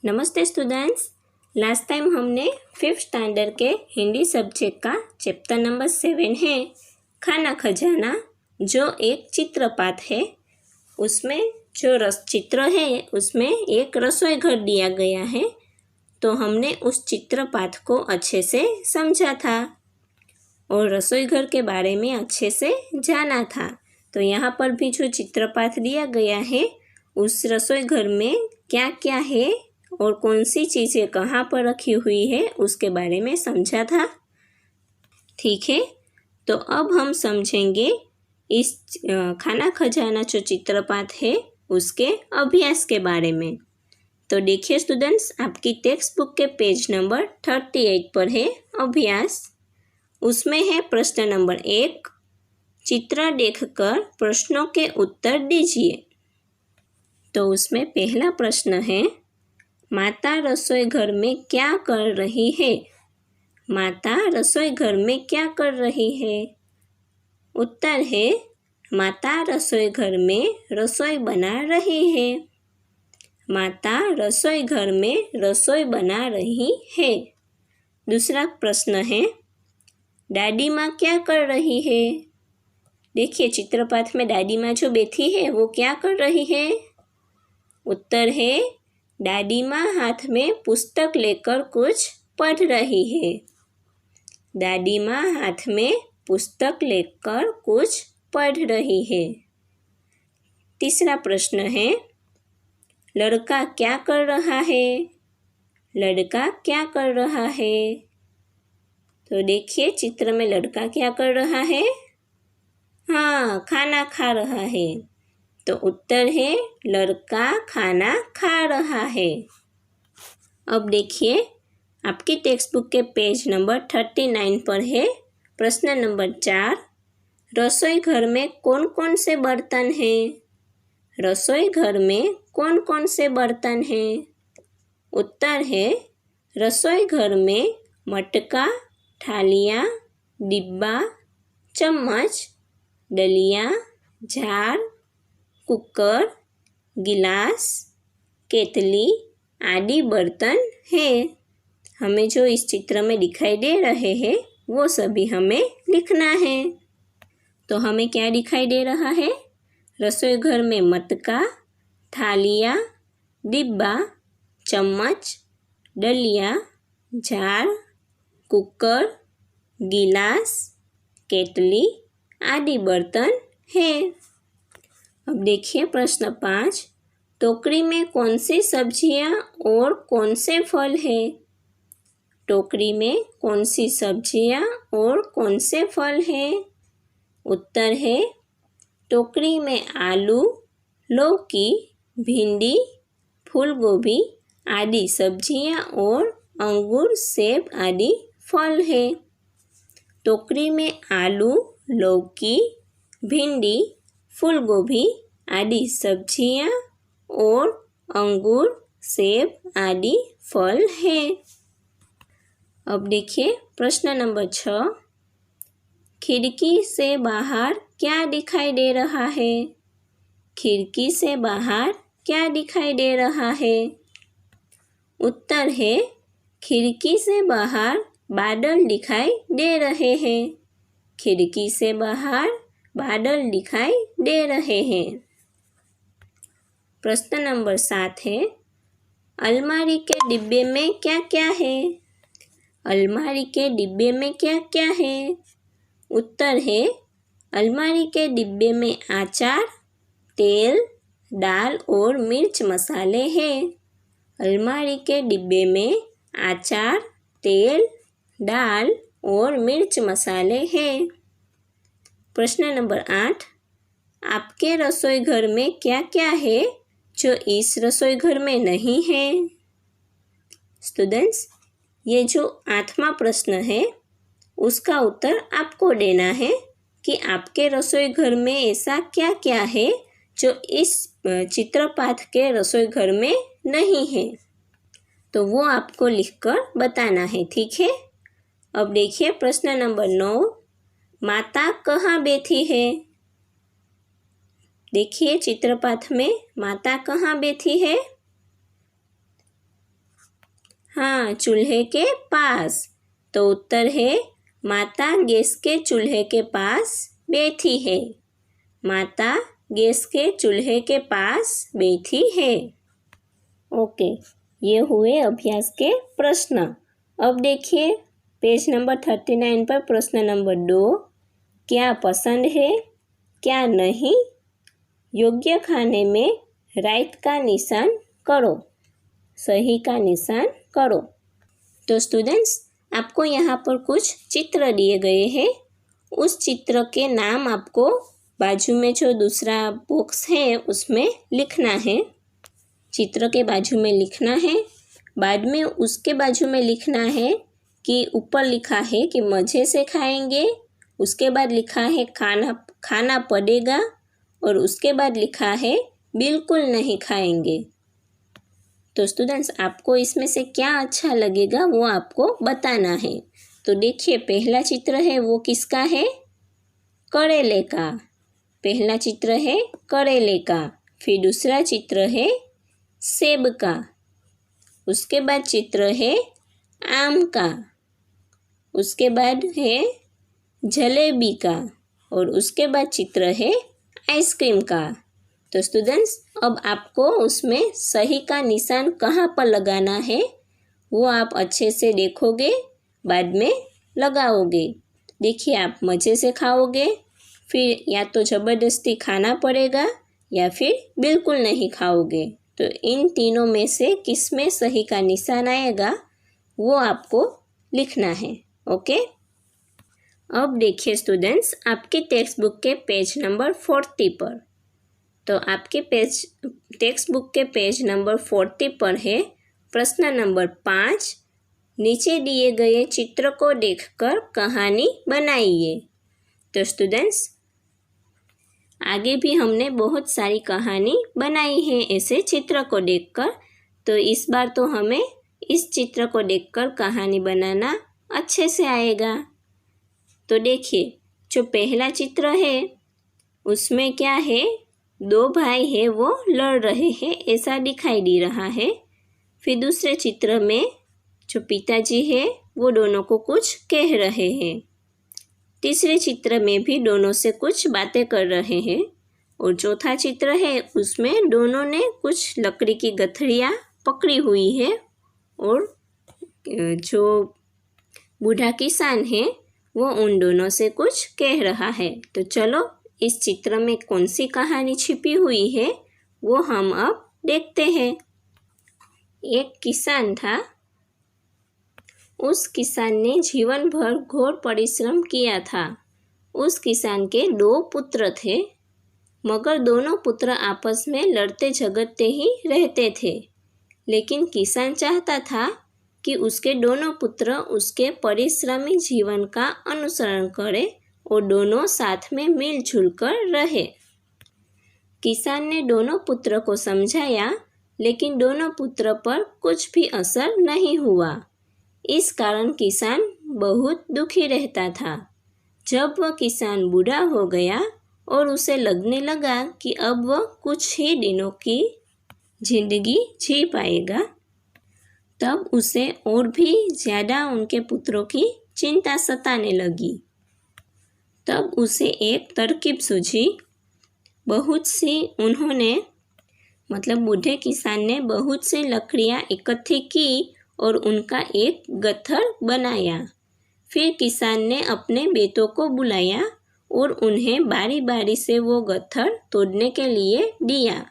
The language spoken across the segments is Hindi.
नमस्ते स्टूडेंट्स। लास्ट टाइम हमने 5th स्टैंडर्ड के हिंदी सब्जेक्ट का चैप्टर नंबर 7 है खाना खजाना, जो एक चित्रपाठ है। उसमें जो चित्र है उसमें एक रसोई घर दिया गया है, तो हमने उस चित्रपाठ को अच्छे से समझा था और रसोई घर के बारे में अच्छे से जाना था। तो यहाँ पर भी जो चित्रपाठ दिया गया है उस रसोई घर में क्या क्या है और कौन सी चीज़ें कहाँ पर रखी हुई है उसके बारे में समझा था। ठीक है, तो अब हम समझेंगे इस खाना खजाना जो चित्रपाठ है उसके अभ्यास के बारे में। तो देखिए स्टूडेंट्स, आपकी टेक्स्ट बुक के पेज नंबर 38 पर है अभ्यास। उसमें है प्रश्न नंबर 1, चित्र देखकर प्रश्नों के उत्तर दीजिए। तो उसमें पहला प्रश्न है, माता रसोई घर में क्या कर रही है? माता रसोई घर में क्या कर रही है? उत्तर है, माता रसोई घर में रसोई बना रही है। माता रसोई घर में रसोई बना रही है। दूसरा प्रश्न है, दादी माँ क्या कर रही है? देखिए चित्रपाठ में दादी माँ जो बैठी है वो क्या कर रही है? उत्तर है, दादी माँ हाथ में पुस्तक लेकर कुछ पढ़ रही है। दादी माँ हाथ में पुस्तक लेकर कुछ पढ़ रही है। तीसरा प्रश्न है, लड़का क्या कर रहा है? लड़का क्या कर रहा है? तो देखिए चित्र में लड़का क्या कर रहा है? हाँ, खाना खा रहा है। तो उत्तर है, लड़का खाना खा रहा है। अब देखिए आपकी टेक्स्ट बुक के पेज नंबर 39 पर है प्रश्न नंबर 4, रसोई घर में कौन कौन से बर्तन हैं? रसोई घर में कौन कौन से बर्तन हैं? उत्तर है, रसोई घर में मटका, थालियाँ, डिब्बा, चम्मच, डलिया, जार, कुकर, गिलास, केतली आदि बर्तन हैं। हमें जो इस चित्र में दिखाई दे रहे हैं वो सभी हमें लिखना है। तो हमें क्या दिखाई दे रहा है? रसोई घर में मटका, थालियाँ, डिब्बा, चम्मच, डलिया, जार, कुकर, गिलास, केतली आदि बर्तन हैं। अब देखिए प्रश्न 5, टोकरी में कौन सी सब्जियां और कौन से फल है? टोकरी में कौन सी सब्जियां और कौन से फल हैं? उत्तर है, टोकरी में आलू, लौकी, भिंडी, फूलगोभी आदि सब्जियां और अंगूर, सेब आदि फल है। टोकरी में आलू, लौकी, भिंडी, फूलगोभी आदि सब्जियां और अंगूर, सेब आदि फल हैं। अब देखिए प्रश्न नंबर 6, खिड़की से बाहर क्या दिखाई दे रहा है? खिड़की से बाहर क्या दिखाई दे रहा है? उत्तर है, खिड़की से बाहर बादल दिखाई दे रहे हैं। खिड़की से बाहर बादल दिखाई दे रहे हैं। प्रश्न नंबर 7 है, अलमारी के डिब्बे में क्या क्या है? अलमारी के डिब्बे में क्या क्या है? उत्तर है, अलमारी के डिब्बे में अचार, तेल, दाल और मिर्च मसाले हैं। अलमारी के डिब्बे में अचार, तेल, दाल और मिर्च मसाले हैं। प्रश्न नंबर 8, आपके रसोई घर में क्या क्या है जो इस रसोई घर में नहीं है? स्टूडेंट्स, ये जो 8वां प्रश्न है उसका उत्तर आपको देना है कि आपके रसोई घर में ऐसा क्या क्या है जो इस चित्रपाठ के रसोई घर में नहीं है। तो वो आपको लिखकर बताना है, ठीक है। अब देखिए प्रश्न नंबर 9, माता कहाँ बैठी है? देखिए चित्रपाठ में माता कहाँ बैठी है? हाँ, चूल्हे के पास। तो उत्तर है माता गैस के चूल्हे के पास बैठी है। माता गैस के चूल्हे के पास बैठी है। ओके, ये हुए अभ्यास के प्रश्न। अब देखिए पेज नंबर 39 पर प्रश्न नंबर 2, क्या पसंद है, क्या नहीं? योग्य खाने में राइट का निशान करो, सही का निशान करो। तो स्टूडेंट्स, आपको यहाँ पर कुछ चित्र दिए गए हैं। उस चित्र के नाम आपको बाजू में जो दूसरा बॉक्स है उसमें लिखना है। चित्र के बाजू में लिखना है। बाद में उसके बाजू में लिखना है कि ऊपर लिखा है कि मज़े से खाएंगे, उसके बाद लिखा है खाना पड़ेगा, और उसके बाद लिखा है बिल्कुल नहीं खाएंगे। तो स्टूडेंट्स, आपको इसमें से क्या अच्छा लगेगा वो आपको बताना है। तो देखिए पहला चित्र है वो किसका है? करेले का। पहला चित्र है करेले का। फिर दूसरा चित्र है सेब का। उसके बाद चित्र है आम का। उसके बाद है जलेबी का। और उसके बाद चित्र है आइसक्रीम का। तो स्टूडेंट्स, अब आपको उसमें सही का निशान कहाँ पर लगाना है वो आप अच्छे से देखोगे, बाद में लगाओगे। देखिए, आप मज़े से खाओगे, फिर या तो ज़बरदस्ती खाना पड़ेगा या फिर बिल्कुल नहीं खाओगे। तो इन तीनों में से किस में सही का निशान आएगा वो आपको लिखना है। ओके, अब देखिए स्टूडेंट्स, आपके टेक्स्ट बुक के पेज नंबर 40 पर। तो आपके टेक्स्ट बुक के पेज नंबर 40 पर है प्रश्न नंबर 5, नीचे दिए गए चित्र को देखकर कहानी बनाइए। तो स्टूडेंट्स, आगे भी हमने बहुत सारी कहानी बनाई है ऐसे चित्र को देखकर। तो इस बार तो हमें इस चित्र को देखकर कहानी बनाना अच्छे से आएगा। तो देखिए, जो पहला चित्र है उसमें क्या है? 2 भाई है वो लड़ रहे हैं ऐसा दिखाई दे रहा है। फिर दूसरे चित्र में जो पिताजी है वो दोनों को कुछ कह रहे हैं। तीसरे चित्र में भी दोनों से कुछ बातें कर रहे हैं। और चौथा चित्र है उसमें दोनों ने कुछ लकड़ी की गठरियाँ पकड़ी हुई है और जो बूढ़ा किसान है वो उन दोनों से कुछ कह रहा है। तो चलो इस चित्र में कौन सी कहानी छिपी हुई है वो हम अब देखते हैं। एक किसान था। उस किसान ने जीवन भर घोर परिश्रम किया था। उस किसान के 2 पुत्र थे, मगर दोनों पुत्र आपस में लड़ते झगड़ते ही रहते थे। लेकिन किसान चाहता था कि उसके दोनों पुत्र उसके परिश्रमी जीवन का अनुसरण करें और दोनों साथ में मिलजुल कर रहे। किसान ने दोनों पुत्र को समझाया, लेकिन दोनों पुत्र पर कुछ भी असर नहीं हुआ। इस कारण किसान बहुत दुखी रहता था। जब वह किसान बूढ़ा हो गया और उसे लगने लगा कि अब वह कुछ ही दिनों की जिंदगी जी पाएगा, तब उसे और भी ज़्यादा उनके पुत्रों की चिंता सताने लगी। तब उसे एक तरकीब सूझी। बूढ़े किसान ने बहुत सी लकड़ियाँ इकट्ठी की और उनका एक गट्ठर बनाया। फिर किसान ने अपने बेटों को बुलाया और उन्हें बारी बारी से वो गट्ठर तोड़ने के लिए दिया,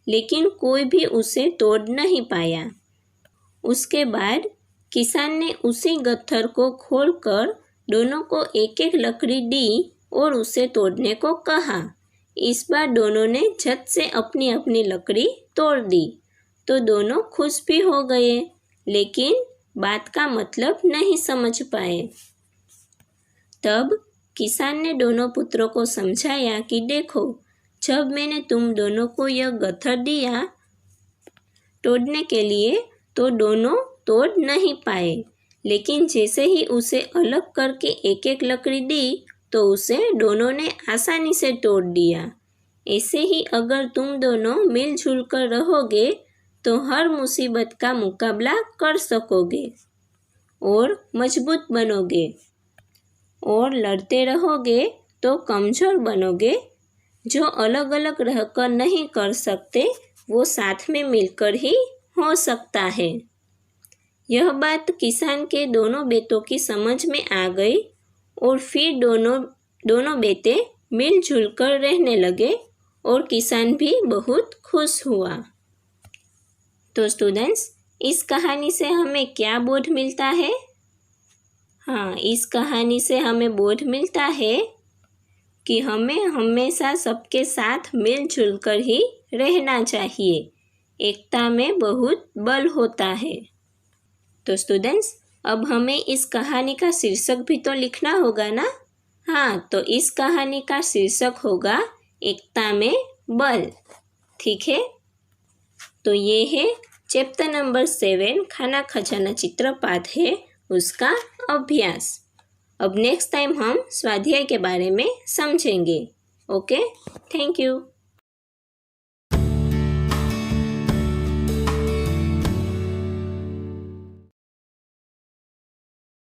लेकिन कोई भी उसे तोड़ नहीं पाया। उसके बाद किसान ने उसी गट्ठर को खोलकर दोनों को एक एक लकड़ी दी और उसे तोड़ने को कहा। इस बार दोनों ने झट से अपनी अपनी लकड़ी तोड़ दी। तो दोनों खुश भी हो गए, लेकिन बात का मतलब नहीं समझ पाए। तब किसान ने दोनों पुत्रों को समझाया कि देखो, जब मैंने तुम दोनों को यह गट्ठर दिया तोड़ने के लिए तो दोनों तोड़ नहीं पाए, लेकिन जैसे ही उसे अलग करके एक एक लकड़ी दी तो उसे दोनों ने आसानी से तोड़ दिया। ऐसे ही अगर तुम दोनों मिलजुल कर रहोगे तो हर मुसीबत का मुकाबला कर सकोगे और मजबूत बनोगे, और लड़ते रहोगे तो कमज़ोर बनोगे। जो अलग अलग रहकर नहीं कर सकते वो साथ में मिलकर ही हो सकता है। यह बात किसान के दोनों बेटों की समझ में आ गई और फिर दोनों बेटे मिलजुल कर रहने लगे और किसान भी बहुत खुश हुआ। तो स्टूडेंट्स, इस कहानी से हमें क्या बोध मिलता है? हाँ, इस कहानी से हमें बोध मिलता है कि हमें हमेशा सबके साथ मिलजुल कर ही रहना चाहिए। एकता में बहुत बल होता है। तो स्टूडेंट्स, अब हमें इस कहानी का शीर्षक भी तो लिखना होगा ना? हाँ, तो इस कहानी का शीर्षक होगा एकता में बल। ठीक है, तो ये है चैप्टर नंबर 7 खाना खजाना चित्रपाठ है उसका अभ्यास। अब नेक्स्ट टाइम हम स्वाध्याय के बारे में समझेंगे। Okay, thank you.